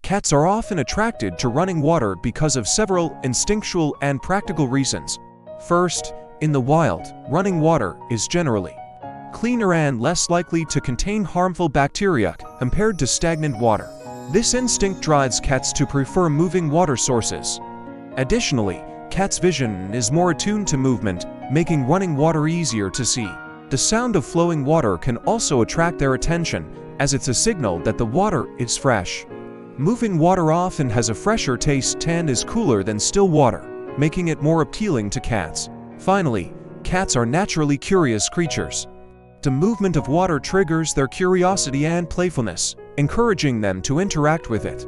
Cats are often attracted to running water because of several instinctual and practical reasons. First, in the wild, running water is generally cleaner and less likely to contain harmful bacteria compared to stagnant water. This instinct drives cats to prefer moving water sources. Additionally, cats' vision is more attuned to movement, making running water easier to see. The sound of flowing water can also attract their attention, as it's a signal that the water is fresh. Moving water often has a fresher taste and is cooler than still water, making it more appealing to cats. Finally, cats are naturally curious creatures. The movement of water triggers their curiosity and playfulness, encouraging them to interact with it.